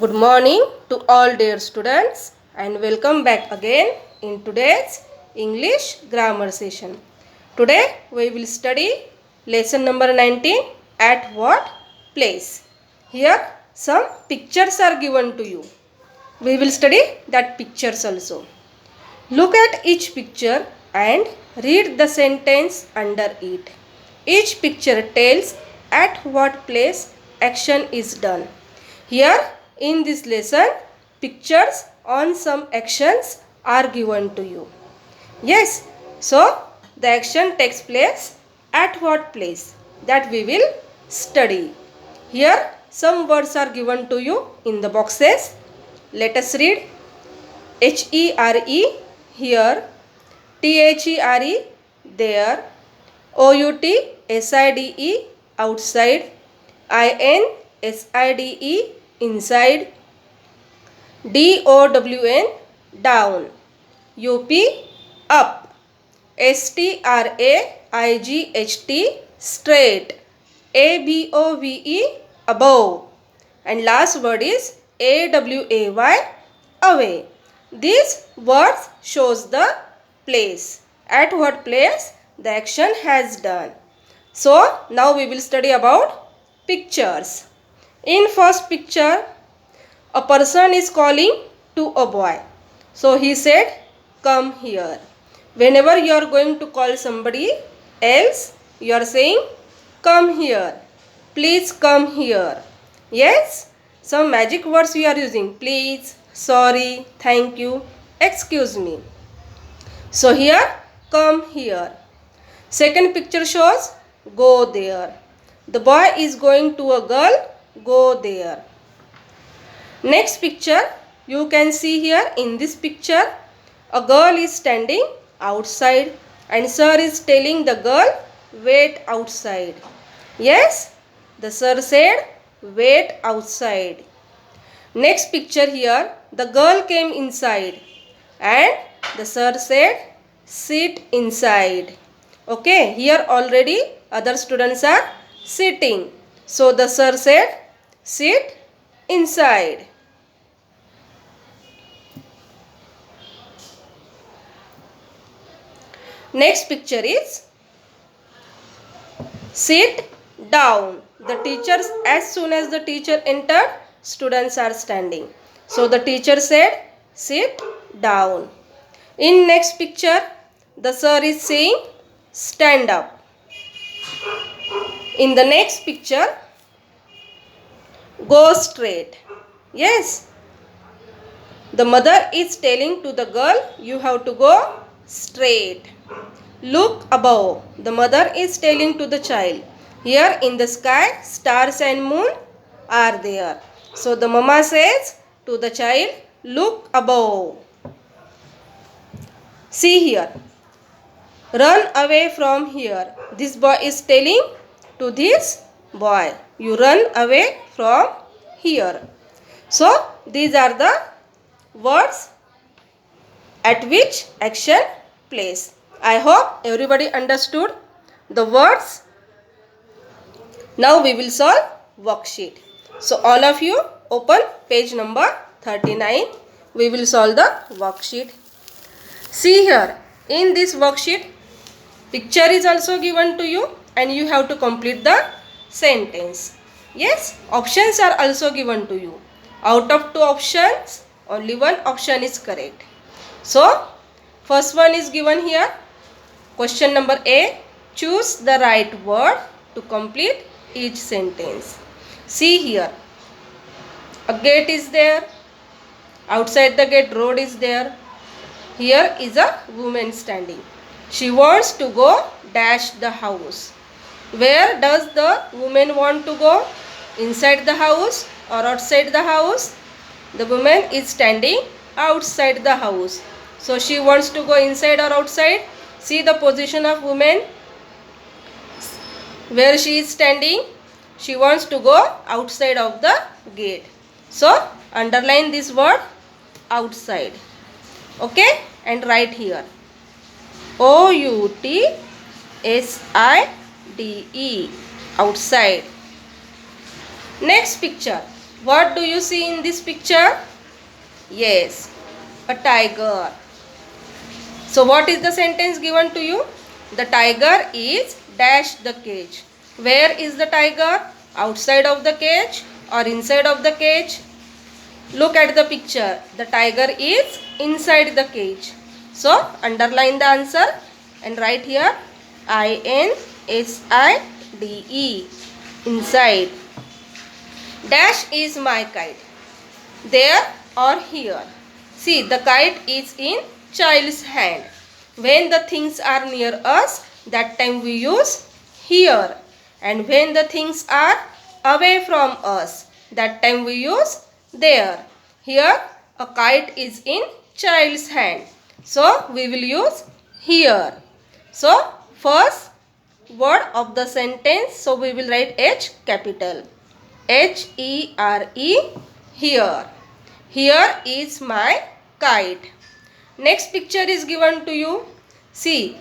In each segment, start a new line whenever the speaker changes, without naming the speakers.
Good morning to all dear students and welcome back again in today's English grammar session. Today we will study lesson number 19, at what place. Here some pictures are given to you. We will study that pictures also. Look at each picture and read the sentence under it. Each picture tells at what place action is done. Here in this lesson, pictures on some actions are given to you. Yes, so the action takes place at what place, that we will study. Here some words are given to you in the boxes. Let us read. HERE, here. THERE, there. OUTSIDE, outside. INSIDE, inside. DOWN, down. UP, up. STRAIGHT, straight. ABOVE, above. And last word is AWAY, away. These words shows the place. At what place the action has done. So now we will study about pictures. In first picture, a person is calling to a boy. So he said, come here. Whenever you are going to call somebody else, you are saying, come here. Please come here. Yes, some magic words we are using. Please, sorry, thank you, excuse me. So here, come here. Second picture shows, go there. The boy is going to a girl, go there. Next picture, you can see here in this picture, a girl is standing outside and sir is telling the girl, wait outside. Yes, the sir said, wait outside. Next picture here, the girl came inside and the sir said, sit inside. Okay, here already other students are sitting. So the sir said, sit inside. Next picture is sit down. The teachers, as soon as the teacher entered, students are standing. So the teacher said, sit down. In next picture, the sir is saying, stand up. In the next picture, go straight. Yes, the mother is telling to the girl, you have to go straight. Look above. The mother is telling to the child, here in the sky, stars and moon are there. So the mama says to the child, look above. See here. Run away from here. This boy is telling to this boy, you run away from here. So these are the words at which action place. I hope everybody understood the words. Now we will solve worksheet. So all of you open page number 39. We will solve the worksheet. See here, in this worksheet, picture is also given to you and you have to complete the sentence. Yes, options are also given to you. Out of 2 options, only 1 option is correct. So, first one is given here. Question number A, choose the right word to complete each sentence. See here, a gate is there. Outside the gate, road is there. Here is a woman standing. She wants to go dash the house. Where does the woman want to go? Inside the house or outside the house? The woman is standing outside the house. So she wants to go inside or outside? See the position of woman. Where she is standing? She wants to go outside of the gate. So underline this word outside. Okay, and write here OUTSIDE, outside. Next picture, What do you see in this picture? Yes, a tiger. So what is the sentence given to you? The tiger is dash the cage. Where is the tiger? Outside of the cage or inside of the cage? Look at the picture. The tiger is inside the cage. So underline the answer and write here INSIDE, inside. Dash is my kite. There or here. See, the kite is in child's hand. When the things are near us, that time we use here. And when the things are away from us, that time we use there. Here, a kite is in child's hand. So, we will use here. So, first word of the sentence, so we will write H capital. HERE, here. Here is my kite. Next picture is given to you. See,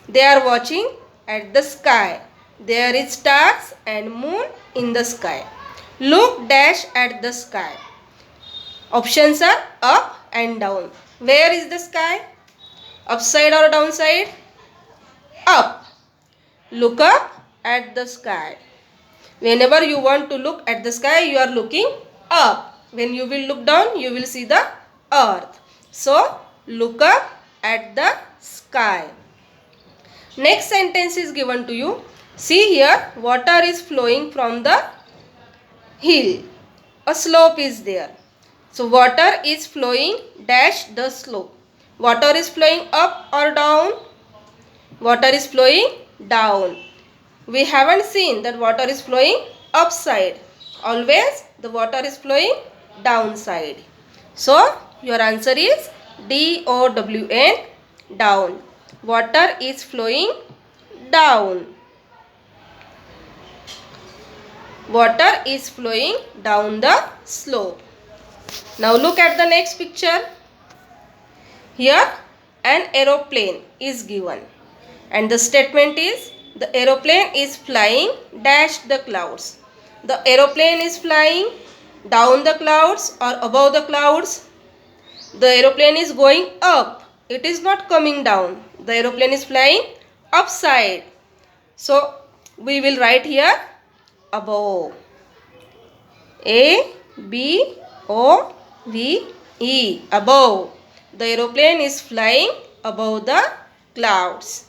they are watching at the sky. There is stars and moon in the sky. Look dash at the sky. Options are up and down. Where is the sky? Upside or downside? Up. Look up at the sky. Whenever you want to look at the sky, you are looking up. When you will look down, you will see the earth. So, look up at the sky. Next sentence is given to you. See here, water is flowing from the hill. A slope is there. So, water is flowing dash the slope. Water is flowing up or down? Water is flowing down. We haven't seen that water is flowing upside. Always the water is flowing downside. So, your answer is DOWN, down. Water is flowing down. Water is flowing down the slope. Now look at the next picture. Here an aeroplane is given. And the statement is, the aeroplane is flying dash the clouds. The aeroplane is flying down the clouds or above the clouds. The aeroplane is going up. It is not coming down. The aeroplane is flying upside. So, we will write here above. ABOVE, above. The aeroplane is flying above the clouds.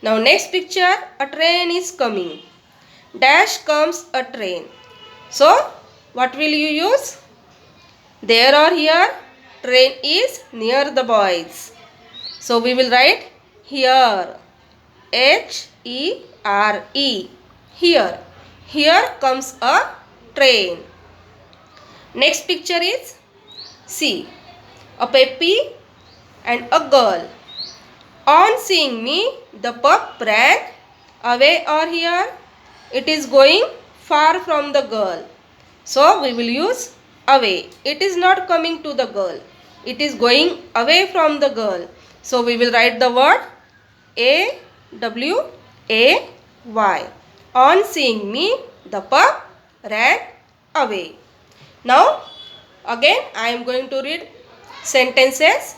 Now next picture, a train is coming. Dash comes a train. So, what will you use? There or here? Train is near the boys. So, we will write here. HERE. Here. Here comes a train. Next picture is, see, a puppy and a girl. On seeing me, the pup ran away or here. It is going far from the girl. So, we will use away. It is not coming to the girl. It is going away from the girl. So, we will write the word AWAY. On seeing me, the pup ran away. Now, again I am going to read sentences.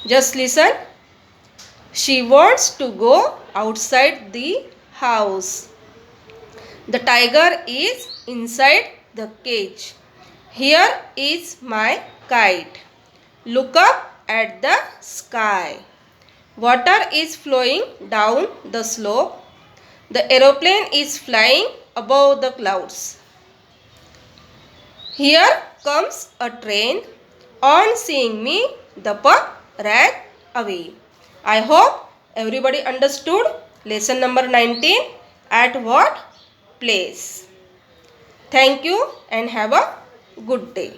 Just listen. She wants to go outside the house. The tiger is inside the cage. Here is my kite. Look up at the sky. Water is flowing down the slope. The aeroplane is flying above the clouds. Here comes a train. On seeing me, the pup ran away. I hope everybody understood lesson number 19 at what place. Thank you and have a good day.